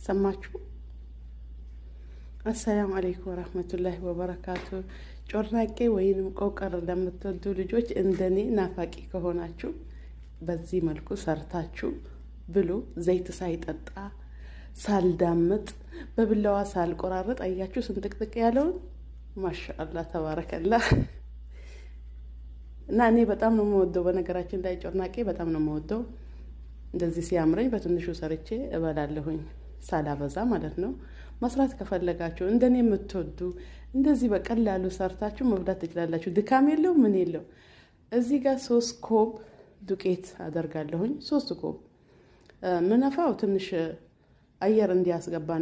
ሰማችሁ? አሰላሙ አለይኩም ወራህመቱላሂ ወበረካቱ። ጮርናቄ ወይንም ቆቀር ለምትወዱ ልጆች እንደኔ ናፋቂ ከሆናችሁ በዚህ መልኩ ሰርታችሁ ብሉ። ዘይት ሳይጠጣ ሳልዳምጥ በብላዋ ሳልቆራረጥ አያችሁ ስንጥቅጥቅ ያለውን ማሻአላህ ተባረከላህ። እና እኔ በጣም ነው የምወደው። በነገራችን ላይ ጮርናቄ በጣም ነው የምወደው። እንደዚህ ሲያምረኝ በትንሹ ሰርቼ እበላለሁኝ ሳላበዛ ማለት ነው። መስራት ከፈለጋችሁ እንደኔ የምትወዱ እንደዚህ በቀላሉ ሰርታችሁ መብላት ትችላላችሁ። ድካም የለው ምን የለው። እዚህ ጋር 3 ኮብ ዱቄት አደርጋለሁኝ። 3 ኮብ ምነፋው ትንሽ አየር እንዲያስገባ ነው።